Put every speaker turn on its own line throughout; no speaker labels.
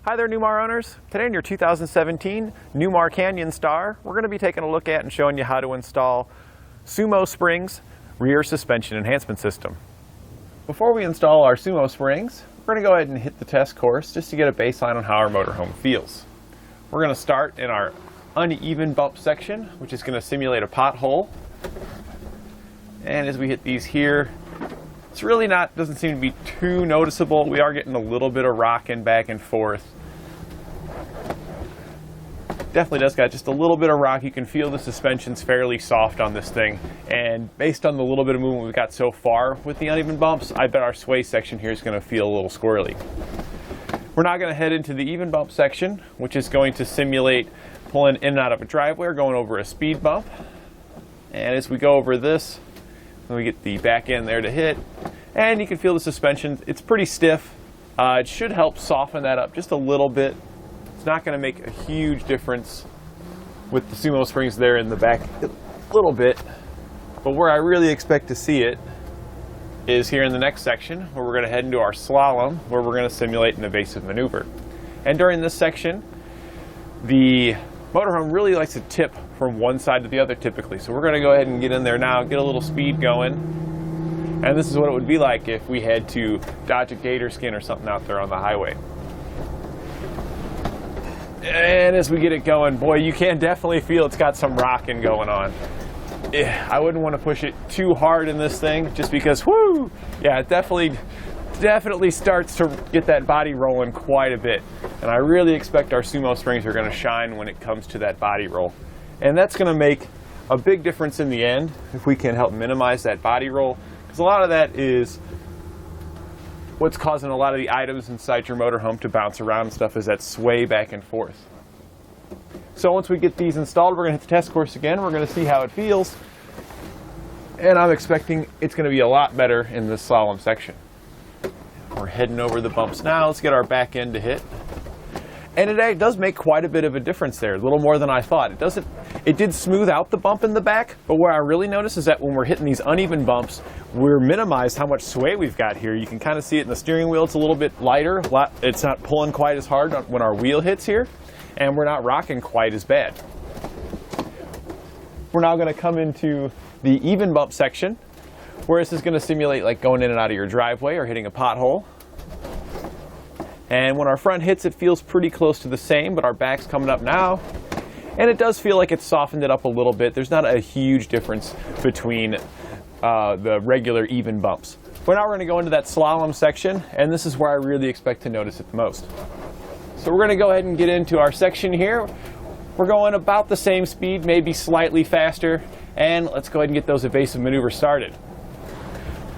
Hi there, Newmar owners. Today in your 2017 Newmar Canyon Star, we're going to be taking a look at and showing you how to install SumoSprings rear suspension enhancement system. Before we install our SumoSprings, we're going to go ahead and hit the test course just to get a baseline on how our motorhome feels. We're going to start in our uneven bump section, which is going to simulate a pothole. And as we hit these here, it's really doesn't seem to be too noticeable. We are getting a little bit of rocking back and forth. Definitely does got just a little bit of rock. You can feel the suspension's fairly soft on this thing. And based on the little bit of movement we've got so far with the uneven bumps, I bet our sway section here is going to feel a little squirrely. We're now going to head into the even bump section, which is going to simulate pulling in and out of a driveway or going over a speed bump. And as we go over this, we get the back end there to hit, and you can feel the suspension. It's pretty stiff. It should help soften that up just a little bit. It's not going to make a huge difference with the SumoSprings there in the back a little bit, but where I really expect to see it is here in the next section, where we're going to head into our slalom, where we're going to simulate an evasive maneuver. And during this section, the motorhome really likes to tip from one side to the other typically. So we're going to go ahead and get in there now, get a little speed going. And this is what it would be like if we had to dodge a gator skin or something out there on the highway. And as we get it going, boy, you can definitely feel it's got some rocking going on. I wouldn't want to push it too hard in this thing just because, whoo, yeah, it definitely starts to get that body rolling quite a bit. And I really expect our SumoSprings are going to shine when it comes to that body roll. And that's going to make a big difference in the end if we can help minimize that body roll, because a lot of that is what's causing a lot of the items inside your motorhome to bounce around and stuff, is that sway back and forth. So once we get these installed, we're going to hit the test course again. We're going to see how it feels. And I'm expecting it's going to be a lot better in this slalom section. We're heading over the bumps now. Let's get our back end to hit. And it does make quite a bit of a difference there, a little more than I thought. It did smooth out the bump in the back, but what I really noticed is that when we're hitting these uneven bumps, we're minimized how much sway we've got here. You can kind of see it in the steering wheel. It's a little bit lighter. It's not pulling quite as hard when our wheel hits here, and we're not rocking quite as bad. We're now going to come into the even bump section, where this is going to simulate like going in and out of your driveway or hitting a pothole. And when our front hits, it feels pretty close to the same, but our back's coming up now. And it does feel like it's softened it up a little bit. There's not a huge difference between the regular even bumps. But now we're going to go into that slalom section, and this is where I really expect to notice it the most. So we're going to go ahead and get into our section here. We're going about the same speed, maybe slightly faster, and let's go ahead and get those evasive maneuvers started.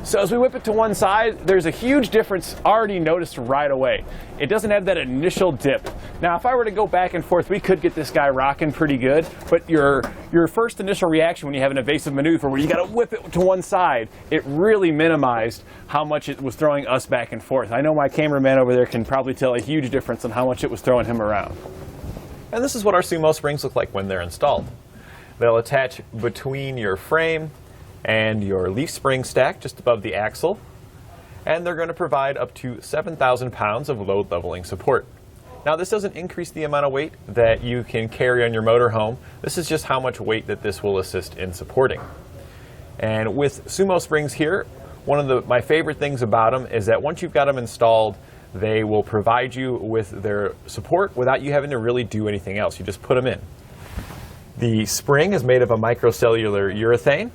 So as we whip it to one side, there's a huge difference already noticed right away. It doesn't have that initial dip. Now, if I were to go back and forth, we could get this guy rocking pretty good, but your first initial reaction when you have an evasive maneuver where you got to whip it to one side, it really minimized how much it was throwing us back and forth. I know my cameraman over there can probably tell a huge difference on how much it was throwing him around. And this is what our SumoSprings look like when they're installed. They'll attach between your frame and your leaf spring stack just above the axle, and they're going to provide up to 7,000 pounds of load leveling support. Now, this doesn't increase the amount of weight that you can carry on your motorhome. This is just how much weight that this will assist in supporting. And with SumoSprings here, one of my favorite things about them is that once you've got them installed, they will provide you with their support without you having to really do anything else. You just put them in. The spring is made of a microcellular urethane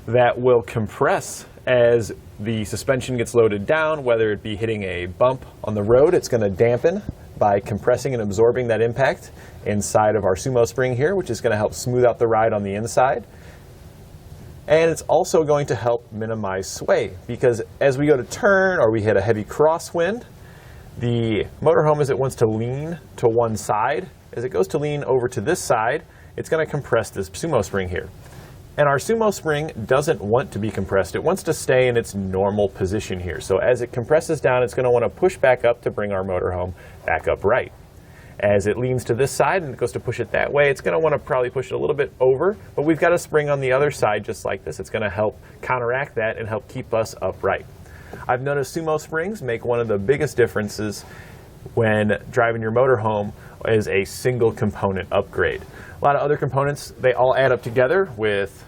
that will compress as the suspension gets loaded down, whether it be hitting a bump on the road. It's going to dampen by compressing and absorbing that impact inside of our SumoSpring here, which is going to help smooth out the ride on the inside. And it's also going to help minimize sway, because as we go to turn or we hit a heavy crosswind, the motorhome, as it wants to lean to one side, as it goes to lean over to this side, it's going to compress this SumoSpring here. And our SumoSpring doesn't want to be compressed. It wants to stay in its normal position here. So as it compresses down, it's going to want to push back up to bring our motorhome back upright. As it leans to this side and it goes to push it that way, it's going to want to probably push it a little bit over, but we've got a spring on the other side just like this. It's going to help counteract that and help keep us upright. I've noticed SumoSprings make one of the biggest differences when driving your motorhome as a single component upgrade. A lot of other components, they all add up together with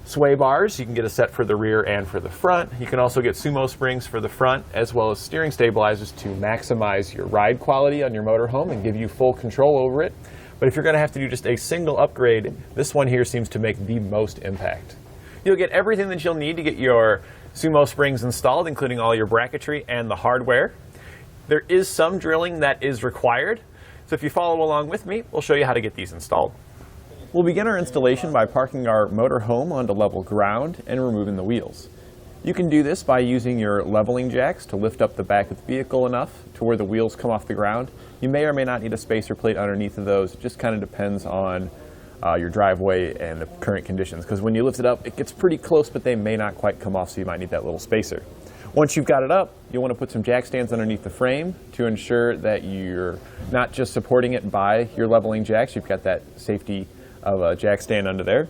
sway bars. You can get a set for the rear and for the front. You can also get SumoSprings for the front, as well as steering stabilizers to maximize your ride quality on your motorhome and give you full control over it. But if you're going to have to do just a single upgrade, this one here seems to make the most impact. You'll get everything that you'll need to get your SumoSprings installed, including all your bracketry and the hardware. There is some drilling that is required, so if you follow along with me, we'll show you how to get these installed. We'll begin our installation by parking our motorhome onto level ground and removing the wheels. You can do this by using your leveling jacks to lift up the back of the vehicle enough to where the wheels come off the ground. You may or may not need a spacer plate underneath of those. It just kind of depends on your driveway and the current conditions, because when you lift it up, it gets pretty close, but they may not quite come off, so you might need that little spacer. Once you've got it up, you'll want to put some jack stands underneath the frame to ensure that you're not just supporting it by your leveling jacks. You've got that safety of a jack stand under there.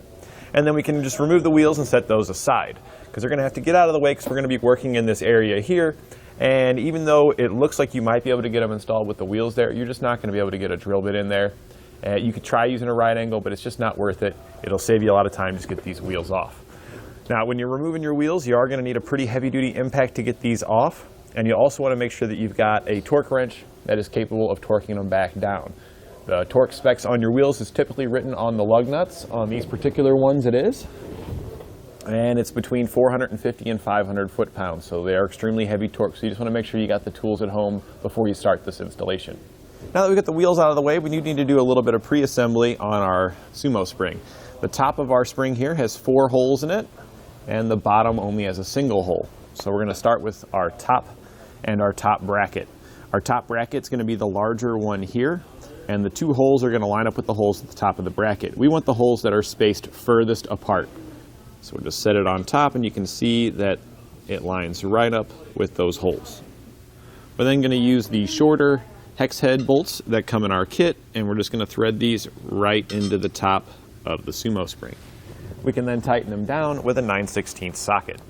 And then we can just remove the wheels and set those aside, because they're going to have to get out of the way, because we're going to be working in this area here. And even though it looks like you might be able to get them installed with the wheels there, you're just not going to be able to get a drill bit in there. You could try using a right angle, but it's just not worth it. It'll save you a lot of time to get these wheels off. Now, when you're removing your wheels, you are going to need a pretty heavy-duty impact to get these off. And you also want to make sure that you've got a torque wrench that is capable of torquing them back down. The torque specs on your wheels is typically written on the lug nuts. On these particular ones it is. And it's between 450 and 500 foot-pounds, so they are extremely heavy torque. So you just want to make sure you got the tools at home before you start this installation. Now that we've got the wheels out of the way, we need to do a little bit of pre-assembly on our SumoSpring. The top of our spring here has 4 holes in it, and the bottom only has a single hole. So we're going to start with our top and our top bracket. Our top bracket's going to be the larger one here, and the 2 holes are going to line up with the holes at the top of the bracket. We want the holes that are spaced furthest apart. So we'll just set it on top, and you can see that it lines right up with those holes. We're then going to use the shorter hex head bolts that come in our kit, and we're just going to thread these right into the top of the SumoSpring. We can then tighten them down with a 9/16 socket.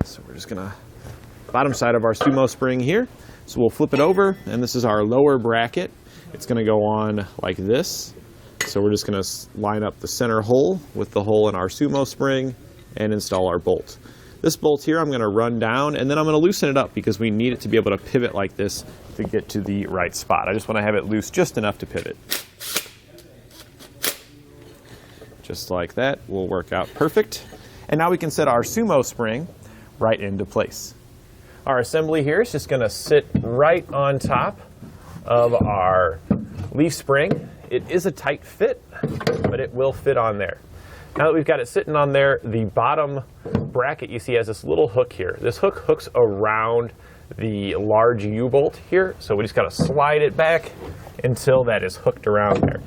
So we're just going to, bottom side of our SumoSpring here. So we'll flip it over, and this is our lower bracket. It's going to go on like this. So we're just going to line up the center hole with the hole in our SumoSpring and install our bolt. This bolt here I'm going to run down, and then I'm going to loosen it up because we need it to be able to pivot like this to get to the right spot. I just want to have it loose just enough to pivot. Just like that will work out perfect. And now we can set our SumoSpring right into place. Our assembly here is just going to sit right on top of our leaf spring. It is a tight fit, but it will fit on there. Now that we've got it sitting on there, the bottom bracket you see has this little hook here. This hook hooks around the large U-bolt here, so we just got to slide it back until that is hooked around there.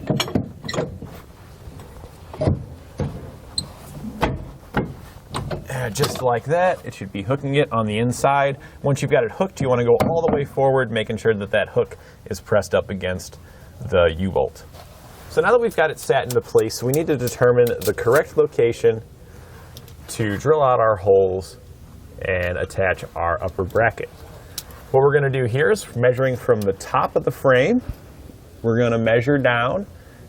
Just like that, it should be hooking it on the inside. Once you've got it hooked, you want to go all the way forward, making sure that that hook is pressed up against the U-bolt. So now that we've got it sat into place, we need to determine the correct location to drill out our holes and attach our upper bracket. What we're going to do here is measuring from the top of the frame, we're going to measure down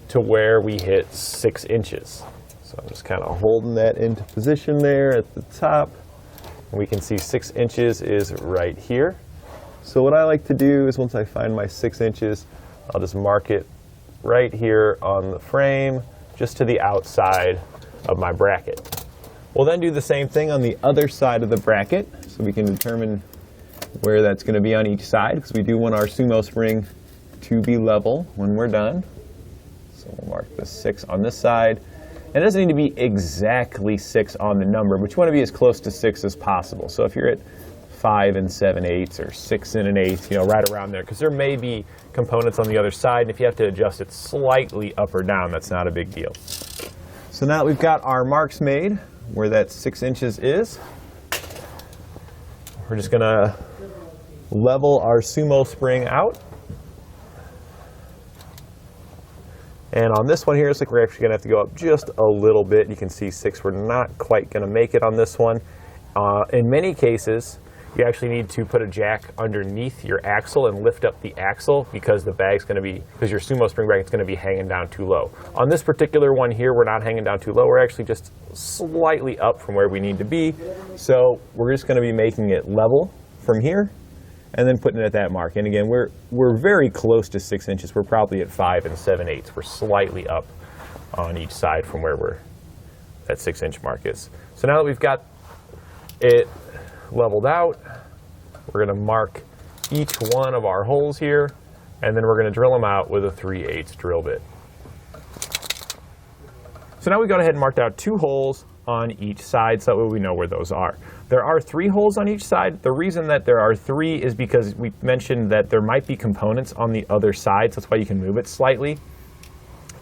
to where we hit 6 inches. So I'm just kind of holding that into position there at the top. And we can see 6 inches is right here. So what I like to do is once I find my 6 inches, I'll just mark it right here on the frame, just to the outside of my bracket. We'll then do the same thing on the other side of the bracket, so we can determine where that's going to be on each side, because we do want our SumoSpring to be level when we're done. So we'll mark the 6 on this side. And it doesn't need to be exactly 6 on the number, but you want to be as close to 6 as possible. So if you're at 5 7/8 or 6 1/8, right around there, because there may be components on the other side, and if you have to adjust it slightly up or down, that's not a big deal. So now that we've got our marks made where that 6 inches is, we're just going to level our SumoSpring out. And on this one here, it's like we're actually going to have to go up just a little bit. You can see 6, we're not quite going to make it on this one. In many cases, you actually need to put a jack underneath your axle and lift up the axle because the bag's going to be, because your SumoSpring bracket's going to be hanging down too low. On this particular one here, we're not hanging down too low. We're actually just slightly up from where we need to be. So we're just going to be making it level from here and then putting it at that mark. And again, we're very close to 6 inches. We're probably at 5 7/8. We're slightly up on each side from where that 6 inch mark is. So now that we've got it leveled out, we're going to mark each one of our holes here, and then we're going to drill them out with a 3/8 drill bit. So now we've gone ahead and marked out 2 holes on each side so that way we know where those are. There are 3 holes on each side. The reason that there are 3 is because we mentioned that there might be components on the other side, so that's why you can move it slightly.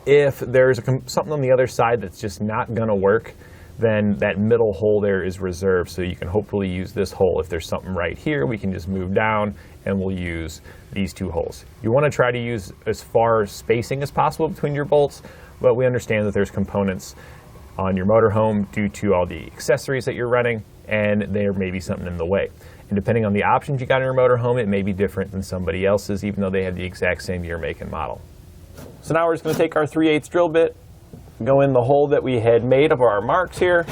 If there's something on the other side that's just not going to work, then that middle hole there is reserved, so you can hopefully use this hole. If there's something right here, we can just move down and we'll use these 2 holes. You want to try to use as far spacing as possible between your bolts, but we understand that there's components on your motorhome due to all the accessories that you're running, and there may be something in the way. And depending on the options you got in your motorhome, it may be different than somebody else's, even though they have the exact same year, make, and model. So now we're just going to take our 3/8 drill bit, go in the hole that we had made of our marks here,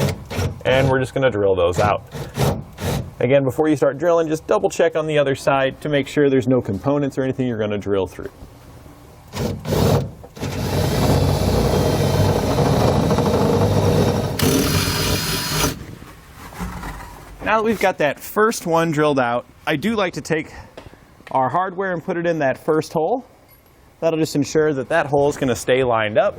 and we're just going to drill those out. Again, before you start drilling, just double check on the other side to make sure there's no components or anything you're going to drill through. Now that we've got that first one drilled out, I do like to take our hardware and put it in that first hole. That'll just ensure that that hole is going to stay lined up.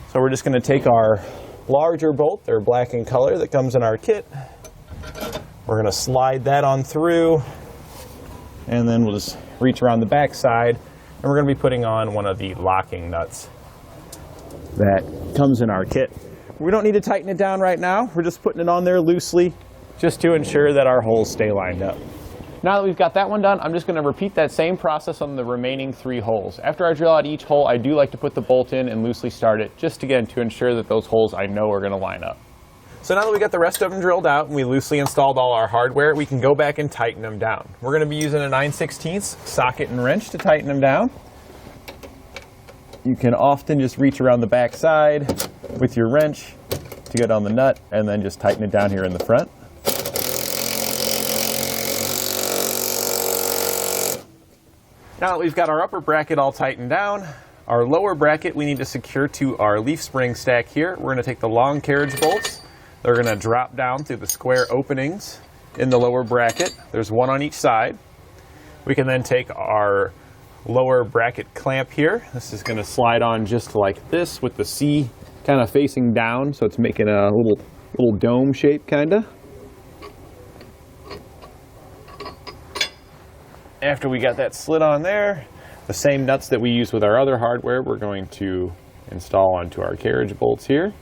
So we're just going to take our larger bolt, they're black in color, that comes in our kit. We're going to slide that on through, and then we'll just reach around the back side, and we're going to be putting on one of the locking nuts that comes in our kit. We don't need to tighten it down right now. We're just putting it on there loosely just to ensure that our holes stay lined up. Now that we've got that one done, I'm just going to repeat that same process on the remaining 3 holes. After I drill out each hole, I do like to put the bolt in and loosely start it, just again to ensure that those holes I know are going to line up. So now that we got the rest of them drilled out and we loosely installed all our hardware, we can go back and tighten them down. We're going to be using a 9/16 socket and wrench to tighten them down. You can often just reach around the back side with your wrench to get on the nut and then just tighten it down here in the front. Now that we've got our upper bracket all tightened down, our lower bracket we need to secure to our leaf spring stack here. We're going to take the long carriage bolts. They're going to drop down through the square openings in the lower bracket. There's one on each side. We can then take our lower bracket clamp here. This is going to slide on just like this with the C kind of facing down, so it's making a little dome shape kind of. After we got that slid on there, the same nuts that we use with our other hardware, we're going to install onto our carriage bolts here.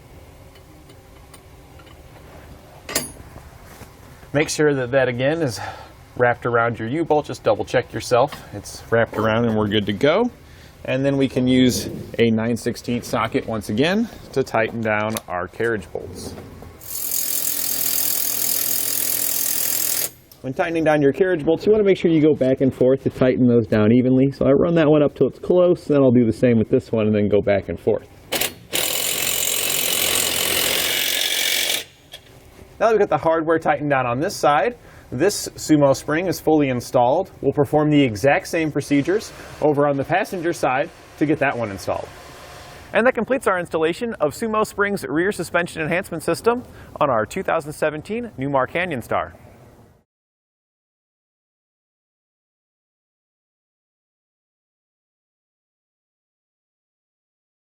Make sure that that again is wrapped around your U-bolt. Just double check yourself. It's wrapped around and we're good to go. And then we can use a 9/16 socket once again to tighten down our carriage bolts. When tightening down your carriage bolts, you want to make sure you go back and forth to tighten those down evenly. So I run that one up till it's close, then I'll do the same with this one and then go back and forth. Now that we've got the hardware tightened down on this side, this Sumo spring is fully installed. We'll perform the exact same procedures over on the passenger side to get that one installed. And that completes our installation of SumoSprings rear suspension enhancement system on our 2017 Newmar Canyon Star.